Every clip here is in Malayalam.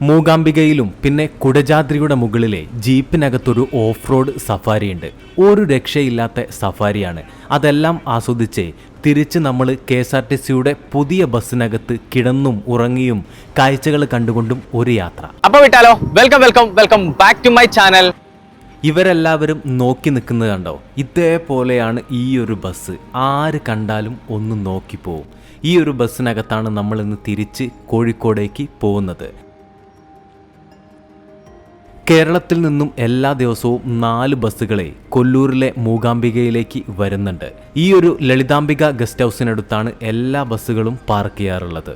മൂകാംബികയിലും പിന്നെ കുടജാദ്രിയുടെ മുകളിലെ ജീപ്പിനകത്തൊരു ഓഫ് റോഡ് സഫാരിയുണ്ട്. ഒരു രക്ഷയില്ലാത്ത സഫാരിയാണ്. അതെല്ലാം ആസ്വദിച്ച് തിരിച്ച് നമ്മൾ KSRTCയുടെ പുതിയ ബസ്സിനകത്ത് കിടന്നും ഉറങ്ങിയും കാഴ്ചകൾ കണ്ടുകൊണ്ടും ഒരു യാത്ര. അപ്പോൾ വിട്ടാലോ? Welcome back to my channel. ഇവരെല്ലാവരും നോക്കി നിൽക്കുന്നത് കണ്ടോ? ഇതേപോലെയാണ് ഈ ഒരു ബസ്. ആര് കണ്ടാലും ഒന്ന് നോക്കിപ്പോവും. ഈ ഒരു ബസ്സിനകത്താണ് നമ്മൾ ഇന്ന് തിരിച്ച് കോഴിക്കോടേക്ക് പോകുന്നത്. കേരളത്തിൽ നിന്നും എല്ലാ ദിവസവും 4 ബസ്സുകളെ കൊല്ലൂരിലെ മൂകാംബികയിലേക്ക് വരുന്നുണ്ട്. ഈ ഒരു ലളിതാംബിക ഗസ്റ്റ് ഹൗസിനടുത്താണ് എല്ലാ ബസ്സുകളും പാർക്ക് ചെയ്യാറുള്ളത്.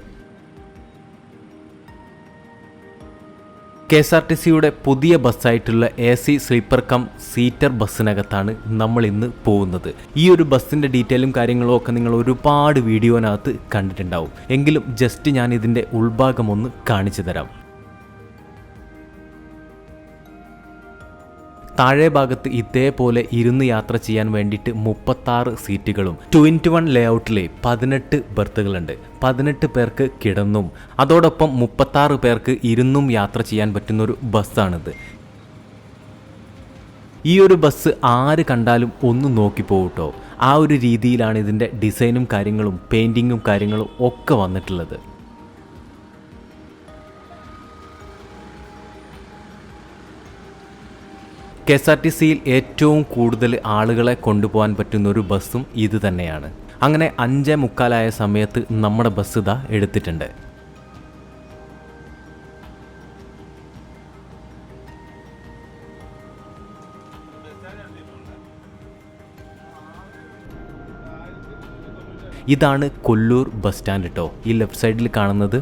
KSRTCയുടെ പുതിയ ബസ്സായിട്ടുള്ള AC സ്ലീപ്പർ കം സീറ്റർ ബസ്സിനകത്താണ് നമ്മൾ ഇന്ന് പോകുന്നത്. ഈ ഒരു ബസ്സിൻ്റെ ഡീറ്റെയിലും കാര്യങ്ങളും ഒക്കെ നിങ്ങൾ ഒരുപാട് വീഡിയോനകത്ത് കണ്ടിട്ടുണ്ടാവും. എങ്കിലും ജസ്റ്റ് ഞാൻ ഇതിൻ്റെ ഉൾഭാഗം ഒന്ന് കാണിച്ചു തരാം. താഴെ ഭാഗത്ത് ഇതേപോലെ ഇരുന്ന് യാത്ര ചെയ്യാൻ വേണ്ടിയിട്ട് 36 സീറ്റുകളും 2:1 ലേഔട്ടിലെ 18 ബർത്തുകളുണ്ട്. 18 പേർക്ക് കിടന്നും അതോടൊപ്പം 36 പേർക്ക് ഇരുന്നും യാത്ര ചെയ്യാൻ പറ്റുന്നൊരു ബസ്സാണിത്. ഈ ഒരു ബസ് ആര് കണ്ടാലും ഒന്ന് നോക്കിപ്പോകട്ടോ. ആ ഒരു രീതിയിലാണ് ഇതിൻ്റെ ഡിസൈനും കാര്യങ്ങളും പെയിൻറ്റിങ്ങും കാര്യങ്ങളും ഒക്കെ വന്നിട്ടുള്ളത്. KSRTCയിൽ ഏറ്റവും കൂടുതൽ ആളുകളെ കൊണ്ടുപോകാൻ പറ്റുന്ന ഒരു ബസ്സും ഇത് തന്നെയാണ്. അങ്ങനെ 5:45 സമയത്ത് നമ്മുടെ ബസ് ഇതാ എടുത്തിട്ടുണ്ട്. ഇതാണ് കൊല്ലൂർ ബസ് സ്റ്റാൻഡ് കേട്ടോ. ഈ ലെഫ്റ്റ് സൈഡിൽ കാണുന്നത്.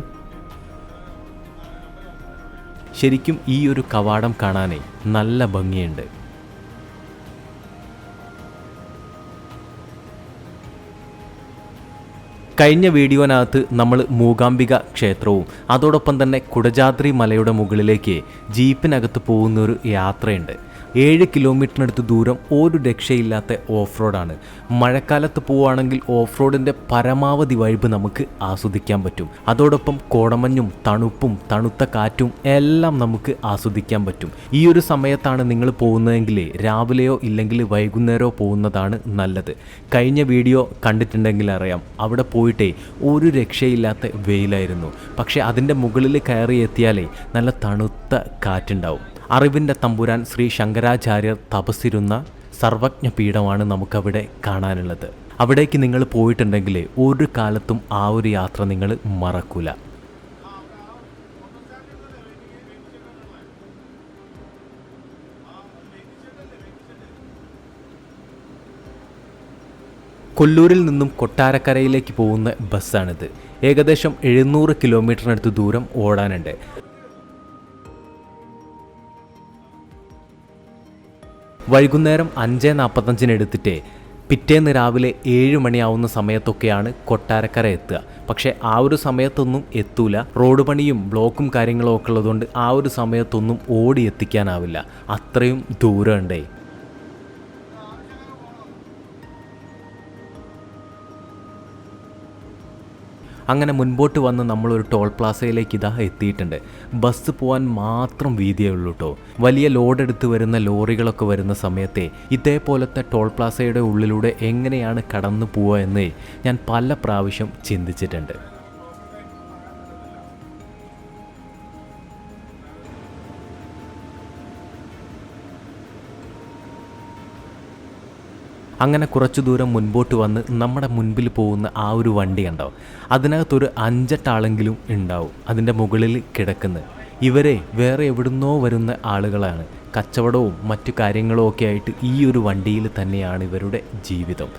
ശരിക്കും ഈ ഒരു കവാടം കാണാനേ നല്ല ഭംഗിയുണ്ട്. കഴിഞ്ഞ വീഡിയോനകത്ത് നമ്മൾ മൂകാംബിക ക്ഷേത്രവും അതോടൊപ്പം തന്നെ കുടജാദ്രി മലയുടെ മുകളിലേക്ക് ജീപ്പിനകത്ത് പോകുന്നൊരു യാത്രയുണ്ട്. 7 കിലോമീറ്ററിനടുത്ത് ദൂരം ഒരു രക്ഷയില്ലാത്ത ഓഫ് റോഡാണ്. മഴക്കാലത്ത് പോവുകയാണെങ്കിൽ ഓഫ് റോഡിൻ്റെ പരമാവധി വൈബ് നമുക്ക് ആസ്വദിക്കാൻ പറ്റും. അതോടൊപ്പം കോടമഞ്ഞും തണുപ്പും തണുത്ത കാറ്റും എല്ലാം നമുക്ക് ആസ്വദിക്കാൻ പറ്റും. ഈ ഒരു സമയത്താണ് നിങ്ങൾ പോകുന്നതെങ്കിൽ രാവിലെയോ ഇല്ലെങ്കിൽ വൈകുന്നേരമോ പോകുന്നതാണ് നല്ലത്. കഴിഞ്ഞ വീഡിയോ കണ്ടിട്ടുണ്ടെങ്കിൽ അറിയാം, അവിടെ പോയിട്ടേ ഒരു രക്ഷയില്ലാത്ത വെയിലായിരുന്നു. പക്ഷേ അതിൻ്റെ മുകളിൽ കയറി എത്തിയാലേ നല്ല തണുത്ത കാറ്റുണ്ടാവും. അറിവിൻ്റെ തമ്പുരാൻ ശ്രീ ശങ്കരാചാര്യർ തപസ്സിരുന്ന സർവജ്ഞ പീഠമാണ് നമുക്കവിടെ കാണാനുള്ളത്. അവിടേക്ക് നിങ്ങൾ പോയിട്ടുണ്ടെങ്കിൽ ഒരു കാലത്തും ആ ഒരു യാത്ര നിങ്ങൾ മറക്കൂല. കൊല്ലൂരിൽ നിന്നും കൊട്ടാരക്കരയിലേക്ക് പോകുന്ന ബസ്സാണിത്. ഏകദേശം 700 കിലോമീറ്ററിനടുത്ത് ദൂരം ഓടാനുണ്ട്. വൈകുന്നേരം 5:45 എടുത്തിട്ട് പിറ്റേന്ന് രാവിലെ 7 മണിയാവുന്ന സമയത്തൊക്കെയാണ് കൊട്ടാരക്കര എത്തുക. പക്ഷേ ആ ഒരു സമയത്തൊന്നും എത്തൂല. റോഡ് പണിയും ബ്ലോക്കും കാര്യങ്ങളും ഒക്കെ ഉള്ളതുകൊണ്ട് ആ ഒരു സമയത്തൊന്നും ഓടി എത്തിക്കാനാവില്ല. അത്രയും ദൂരമുണ്ടേ. അങ്ങനെ മുൻപോട്ട് വന്ന് നമ്മളൊരു ടോൾ പ്ലാസയിലേക്ക് ഇതാ എത്തിയിട്ടുണ്ട്. ബസ് പോകാൻ മാത്രം വീതിയേ ഉള്ളൂ കേട്ടോ. വലിയ ലോഡ് എടുത്ത് വരുന്ന ലോറികളൊക്കെ വരുന്ന സമയത്തെ ഇതേപോലത്തെ ടോൾ പ്ലാസയുടെ ഉള്ളിലൂടെ എങ്ങനെയാണ് കടന്നു പോവുക എന്ന് ഞാൻ പല പ്രാവശ്യം ചിന്തിച്ചിട്ടുണ്ട്. അങ്ങനെ കുറച്ചു ദൂരം മുൻപോട്ട് വന്ന് നമ്മുടെ മുൻപിൽ പോകുന്ന ആ ഒരു വണ്ടി കണ്ടോ? അതിനകത്തൊരു 5-8 ആളെങ്കിലും ഉണ്ടാവും അതിൻ്റെ മുകളിൽ കിടക്കുന്നത്. ഇവരെ വേറെ എവിടുന്നോ വരുന്ന ആളുകളാണ്. കച്ചവടവും മറ്റു കാര്യങ്ങളും ഒക്കെ ആയിട്ട് ഈ ഒരു വണ്ടിയിൽ തന്നെയാണ് ഇവരുടെ ജീവിതം.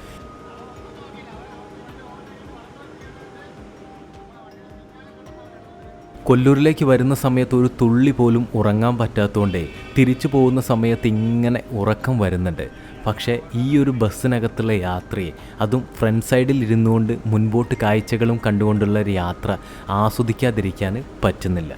കൊല്ലൂരിലേക്ക് വരുന്ന സമയത്ത് ഒരു തുള്ളി പോലും ഉറങ്ങാൻ പറ്റാത്തതുകൊണ്ടേ തിരിച്ചു പോകുന്ന സമയത്ത് ഇങ്ങനെ ഉറക്കം വരുന്നുണ്ട്. പക്ഷേ ഈ ഒരു ബസ്സിനകത്തുള്ള യാത്രയെ, അതും ഫ്രണ്ട് സൈഡിൽ ഇരുന്നുകൊണ്ട് മുൻപോട്ട് കാഴ്ചകളും കണ്ടുകൊണ്ടുള്ള ഒരു യാത്ര ആസ്വദിക്കാതിരിക്കാൻ പറ്റുന്നില്ല.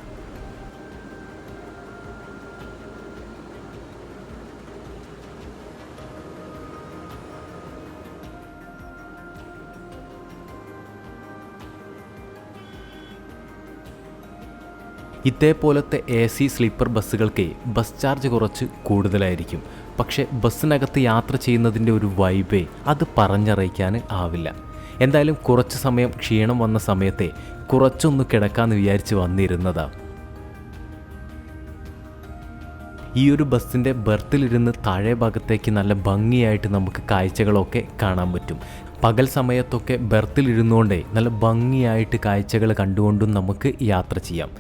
ഇതേപോലത്തെ AC സ്ലീപ്പർ ബസ്സുകൾക്ക് ബസ് ചാർജ് കുറച്ച് കൂടുതലായിരിക്കും. പക്ഷേ ബസ്സിനകത്ത് യാത്ര ചെയ്യുന്നതിൻ്റെ ഒരു വൈബേ അത് പറഞ്ഞറിയിക്കാൻ ആവില്ല. എന്തായാലും കുറച്ച് സമയം ക്ഷീണം വന്ന സമയത്തെ കുറച്ചൊന്ന് കിടക്കാമെന്ന് വിചാരിച്ച് വന്നിരുന്നതാണ്. ഈ ഒരു ബസ്സിൻ്റെ ബർത്തിലിരുന്ന് താഴെ ഭാഗത്തേക്ക് നല്ല ഭംഗിയായിട്ട് നമുക്ക് കാഴ്ചകളൊക്കെ കാണാൻ പറ്റും. പകൽ സമയത്തൊക്കെ ബർത്തിലിരുന്നുകൊണ്ടേ നല്ല ഭംഗിയായിട്ട് കാഴ്ചകൾ കണ്ടുകൊണ്ടും നമുക്ക് യാത്ര ചെയ്യാം.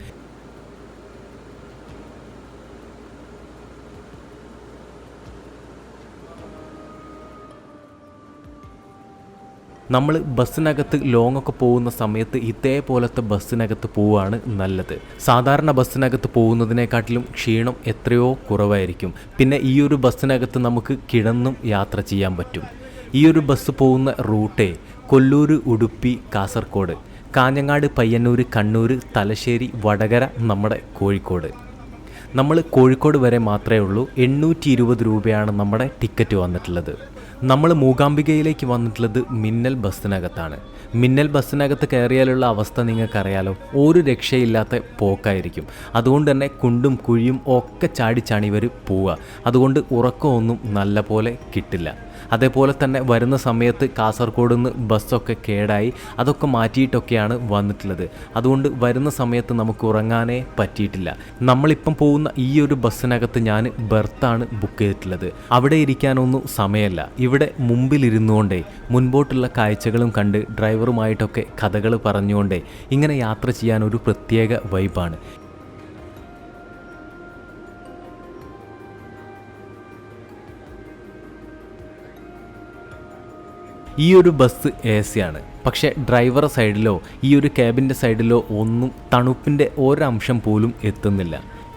നമ്മൾ ബസ്സിനകത്ത് ലോങ്ങൊക്കെ പോകുന്ന സമയത്ത് ഇതേപോലത്തെ ബസ്സിനകത്ത് പോവുകയാണ് നല്ലത്. സാധാരണ ബസ്സിനകത്ത് പോകുന്നതിനെക്കാട്ടിലും ക്ഷീണം എത്രയോ കുറവായിരിക്കും. പിന്നെ ഈ ഒരു ബസ്സിനകത്ത് നമുക്ക് കിടന്നും യാത്ര ചെയ്യാൻ പറ്റും. ഈ ഒരു ബസ് പോകുന്ന റൂട്ടേ കൊല്ലൂർ, ഉടുപ്പി, കാസർഗോഡ്, കാഞ്ഞങ്ങാട്, പയ്യന്നൂർ, കണ്ണൂർ, തലശ്ശേരി, വടകര, നമ്മുടെ കോഴിക്കോട്. നമ്മൾ കോഴിക്കോട് വരെ മാത്രമേ ഉള്ളൂ. 820 രൂപയാണ് നമ്മുടെ ടിക്കറ്റ് വന്നിട്ടുള്ളത്. നമ്മൾ മൂകാംബികയിലേക്ക് വന്നിട്ടുള്ളത് മിന്നൽ ബസ്സിനകത്താണ്. മിന്നൽ ബസ്സിനകത്ത് കയറിയാലുള്ള അവസ്ഥ നിങ്ങൾക്കറിയാലോ, ഒരു രക്ഷയില്ലാത്ത പോക്കായിരിക്കും. അതുകൊണ്ട് തന്നെ കുണ്ടും കുഴിയും ഒക്കെ ചാടിച്ചാണി ഇവർ പോവുക. അതുകൊണ്ട് ഉറക്കമൊന്നും നല്ല പോലെ കിട്ടില്ല. അതേപോലെ തന്നെ വരുന്ന സമയത്ത് കാസർഗോഡ് നിന്ന് ബസ്സൊക്കെ കേടായി അതൊക്കെ മാറ്റിയിട്ടൊക്കെയാണ് വന്നിട്ടുള്ളത്. അതുകൊണ്ട് വരുന്ന സമയത്ത് നമുക്ക് ഉറങ്ങാനേ പറ്റിയിട്ടില്ല. നമ്മളിപ്പം പോകുന്ന ഈ ഒരു ബസ്സിനകത്ത് ഞാൻ ബർത്താണ് ബുക്ക് ചെയ്തിട്ടുള്ളത്. അവിടെ ഇരിക്കാനൊന്നും സമയമല്ല. ഇവിടെ മുമ്പിലിരുന്നുകൊണ്ടേ മുൻപോട്ടുള്ള കാഴ്ചകളും കണ്ട് ഡ്രൈവറുമായിട്ടൊക്കെ കഥകൾ പറഞ്ഞുകൊണ്ടേ ഇങ്ങനെ യാത്ര ചെയ്യാനൊരു പ്രത്യേക വൈബാണ്. ഈ ഒരു ബസ് AC ആണ്. പക്ഷേ ഡ്രൈവർ സൈഡിലോ ഈ ഒരു ക്യാബിൻ്റെ സൈഡിലോ ഒന്നും തണുപ്പിൻ്റെ ഒരംശം പോലും എത്തുന്നില്ല.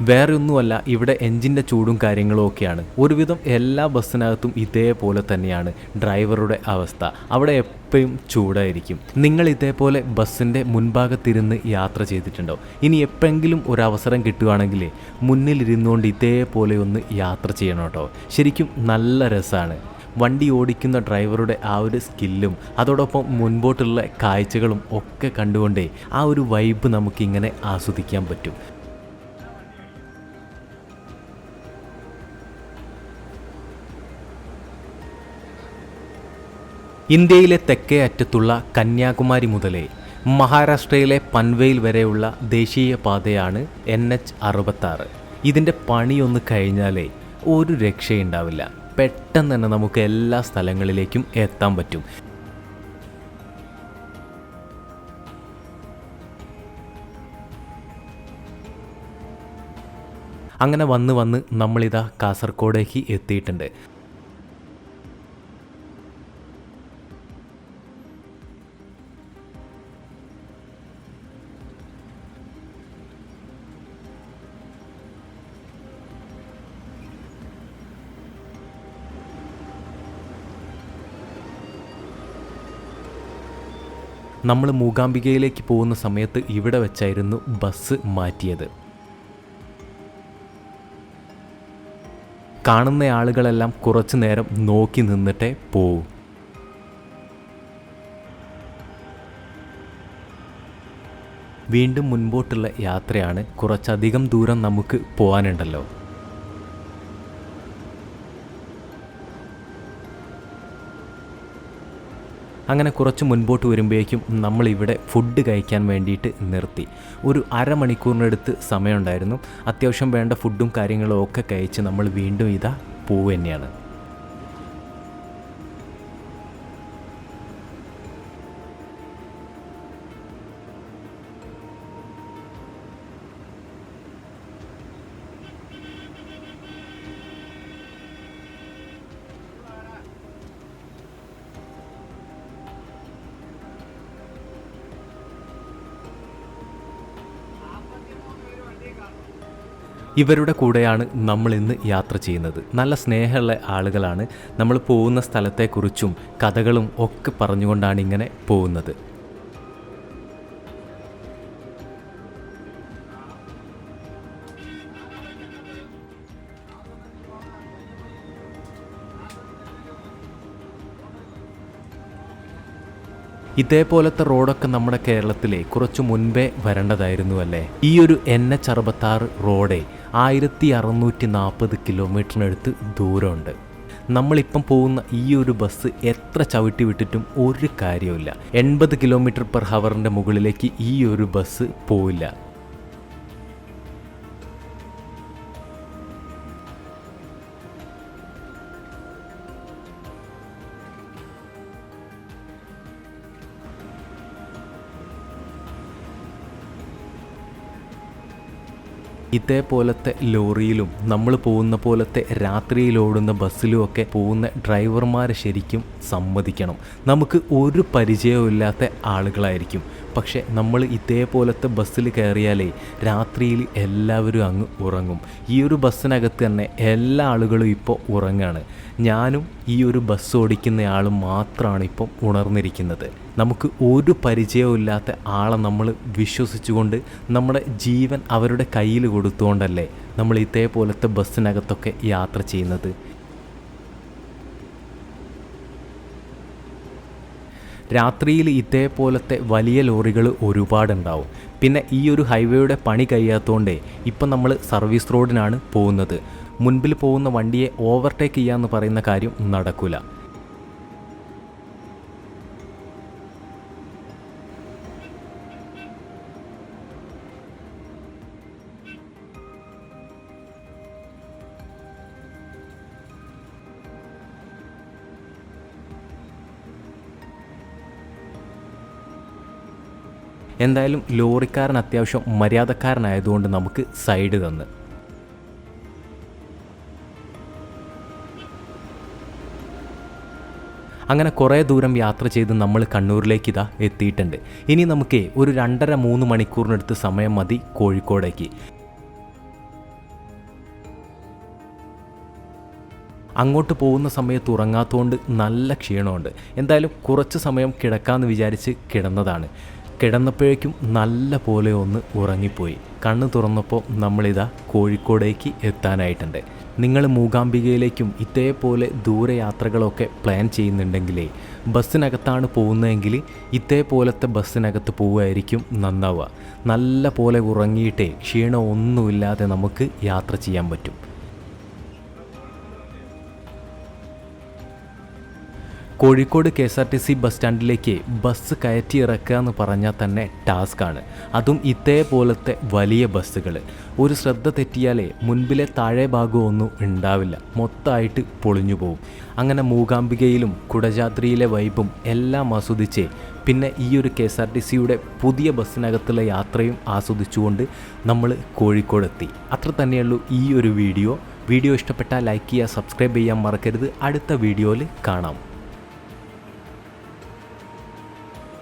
വേറെ ഒന്നുമല്ല, ഇവിടെ എൻജിൻ്റെ ചൂടും കാര്യങ്ങളും ഒക്കെയാണ്. ഒരുവിധം എല്ലാ ബസ്സിനകത്തും ഇതേപോലെ തന്നെയാണ് ഡ്രൈവറുടെ അവസ്ഥ. അവിടെ എപ്പോഴും ചൂടായിരിക്കും. നിങ്ങൾ ഇതേപോലെ ബസ്സിൻ്റെ മുൻഭാഗത്തിരുന്ന് യാത്ര ചെയ്തിട്ടുണ്ടോ? ഇനി എപ്പോഴെങ്കിലും ഒരു അവസരം കിട്ടുകയാണെങ്കിൽ മുന്നിലിരുന്നുകൊണ്ട് ഇതേപോലെ ഒന്ന് യാത്ര ചെയ്യണം കേട്ടോ. ശരിക്കും നല്ല രസമാണ്. വണ്ടി ഓടിക്കുന്ന ഡ്രൈവറുടെ ആ ഒരു സ്കില്ലും അതോടൊപ്പം മുൻപോട്ടുള്ള കാഴ്ചകളും ഒക്കെ കണ്ടുകൊണ്ടേ ആ ഒരു വൈബ് നമുക്കിങ്ങനെ ആസ്വദിക്കാൻ പറ്റും. ഇന്ത്യയിലെ തെക്കേ അറ്റത്തുള്ള കന്യാകുമാരി മുതലേ മഹാരാഷ്ട്രയിലെ പൻവേൽ വരെയുള്ള ദേശീയ പാതയാണ് NH 66. ഇതിൻ്റെ പണിയൊന്ന് കഴിഞ്ഞാലേ ഒരു രക്ഷയുണ്ടാവില്ല. പെട്ടെന്ന് തന്നെ നമുക്ക് എല്ലാ സ്ഥലങ്ങളിലേക്കും എത്താൻ പറ്റും. അങ്ങനെ വന്ന് നമ്മളിതാ കാസർഗോഡേക്ക് എത്തിയിട്ടുണ്ട്. നമ്മൾ മൂകാംബികയിലേക്ക് പോകുന്ന സമയത്ത് ഇവിടെ വെച്ചായിരുന്നു ബസ് മാറ്റിയത്. കാണുന്ന ആളുകളെല്ലാം കുറച്ചു നേരം നോക്കി നിന്നിട്ടേ പോവും. വീണ്ടും മുൻപോട്ടുള്ള യാത്രയാണ്. കുറച്ചധികം ദൂരം നമുക്ക് പോകാനുണ്ടല്ലോ. അങ്ങനെ കുറച്ച് മുൻപോട്ട് വരുമ്പോഴേക്കും നമ്മളിവിടെ ഫുഡ് കഴിക്കാൻ വേണ്ടിയിട്ട് നിർത്തി. ഒരു അരമണിക്കൂറിനടുത്ത് സമയമുണ്ടായിരുന്നു. അത്യാവശ്യം വേണ്ട ഫുഡും കാര്യങ്ങളും ഒക്കെ കഴിച്ച് നമ്മൾ വീണ്ടും ഇതാ പോവുക തന്നെയാണ്. ഇവരുടെ കൂടെയാണ് നമ്മൾ ഇന്ന് യാത്ര ചെയ്യുന്നത്. നല്ല സ്നേഹമുള്ള ആളുകളാണ്. നമ്മൾ പോകുന്ന സ്ഥലത്തെക്കുറിച്ചും കഥകളും ഒക്കെ പറഞ്ഞുകൊണ്ടാണ് ഇങ്ങനെ പോകുന്നത്. ഇതേപോലത്തെ റോഡൊക്കെ നമ്മുടെ കേരളത്തിലെ കുറച്ചു മുൻപേ വരേണ്ടതായിരുന്നു അല്ലേ. ഈ ഒരു NH66 റോഡ് 1640 കിലോമീറ്ററിനടുത്ത് ദൂരമുണ്ട്. നമ്മളിപ്പം പോകുന്ന ഈ ഒരു ബസ് എത്ര ചവിട്ടി വിട്ടിട്ടും ഒരു കാര്യമില്ല. 80 km/h മുകളിലേക്ക് ഈ ഒരു ബസ് പോവില്ല. ഇതേപോലത്തെ ലോറിയിലും നമ്മൾ പോകുന്ന പോലത്തെ രാത്രിയിൽ ഓടുന്ന ബസ്സിലും ഒക്കെ പോകുന്ന ഡ്രൈവർമാരെ ശരിക്കും സമ്മതിക്കണം. നമുക്ക് ഒരു പരിചയമില്ലാത്ത ആളുകളായിരിക്കും. പക്ഷേ നമ്മൾ ഇതേപോലത്തെ ബസ്സിൽ കയറിയാലേ രാത്രിയിൽ എല്ലാവരും അങ്ങ് ഉറങ്ങും. ഈ ഒരു ബസ്സിനകത്ത് തന്നെ എല്ലാ ആളുകളും ഇപ്പോൾ ഉറങ്ങാണ്. ഞാനും ഈ ഒരു ബസ് ഓടിക്കുന്നയാളും മാത്രമാണ് ഇപ്പം ഉണർന്നിരിക്കുന്നത്. നമുക്ക് ഒരു പരിചയമില്ലാത്ത ആളെ നമ്മൾ വിശ്വസിച്ചുകൊണ്ട് നമ്മുടെ ജീവൻ അവരുടെ കയ്യിൽ കൊടുത്തുകൊണ്ടല്ലേ നമ്മൾ ഇതേപോലത്തെ ബസ്സിനകത്തൊക്കെ യാത്ര ചെയ്യുന്നത്. രാത്രിയിൽ ഇതേപോലത്തെ വലിയ ലോറികൾ ഒരുപാടുണ്ടാവും. പിന്നെ ഈ ഒരു ഹൈവേയുടെ പണി കഴിയാത്തതുകൊണ്ട് ഇപ്പം നമ്മൾ സർവീസ് റോഡിനാണ് പോകുന്നത്. മുൻപിൽ പോകുന്ന വണ്ടിയെ ഓവർടേക്ക് ചെയ്യാമെന്ന് പറയുന്ന കാര്യം നടക്കില്ല. എന്തായാലും ലോറിക്കാരൻ അത്യാവശ്യം മര്യാദക്കാരനായതുകൊണ്ട് നമുക്ക് സൈഡ് തന്ന്. അങ്ങനെ കുറേ ദൂരം യാത്ര ചെയ്ത് നമ്മൾ കണ്ണൂരിലേക്ക് ഇതാ എത്തിയിട്ടുണ്ട്. ഇനി നമുക്ക് ഒരു 2.5-3 മണിക്കൂറിനടുത്ത് സമയം മതി കോഴിക്കോടേക്ക്. അങ്ങോട്ട് പോകുന്ന സമയത്ത് ഉറങ്ങാത്തതുകൊണ്ട് നല്ല ക്ഷീണമുണ്ട്. എന്തായാലും കുറച്ച് സമയം കിടക്കാമെന്ന് വിചാരിച്ച് കിടന്നതാണ്. കിടന്നപ്പോഴേക്കും നല്ല പോലെ ഒന്ന് ഉറങ്ങിപ്പോയി. കണ്ണ് തുറന്നപ്പോൾ നമ്മളിതാ കോഴിക്കോടേക്ക് എത്താനായിട്ടുണ്ട്. നിങ്ങൾ മൂകാംബികയിലേക്കും ഇതേപോലെ ദൂരയാത്രകളൊക്കെ പ്ലാൻ ചെയ്യുന്നുണ്ടെങ്കിലേ ബസ്സിനകത്താണ് പോകുന്നതെങ്കിൽ ഇതേപോലത്തെ ബസ്സിനകത്ത് പോവുമായിരിക്കും നന്നാവുക. നല്ല പോലെ ഉറങ്ങിയിട്ടേ ക്ഷീണമൊന്നുമില്ലാതെ നമുക്ക് യാത്ര ചെയ്യാൻ പറ്റും. കോഴിക്കോട് KSRTC ബസ് സ്റ്റാൻഡിലേക്ക് ബസ് കയറ്റി ഇറക്കുക എന്ന് പറഞ്ഞാൽ തന്നെ ടാസ്ക്കാണ്. അതും ഇതേപോലത്തെ വലിയ ബസ്സുകൾ. ഒരു ശ്രദ്ധ തെറ്റിയാലേ മുൻപിലെ താഴെ ഭാഗമൊന്നും ഉണ്ടാവില്ല, മൊത്തമായിട്ട് പൊളിഞ്ഞു പോകും. അങ്ങനെ മൂകാംബികയിലും കുടജാദ്രിയിലെ വൈബും എല്ലാം ആസ്വദിച്ച് പിന്നെ ഈ ഒരു KSRTCയുടെ പുതിയ ബസ്സിനകത്തുള്ള യാത്രയും ആസ്വദിച്ചുകൊണ്ട് നമ്മൾ കോഴിക്കോടെത്തി. അത്ര തന്നെയുള്ളൂ ഈ ഒരു വീഡിയോ. ഇഷ്ടപ്പെട്ടാൽ ലൈക്ക് ചെയ്യുക, സബ്സ്ക്രൈബ് ചെയ്യാൻ മറക്കരുത്. അടുത്ത വീഡിയോയിൽ കാണാം.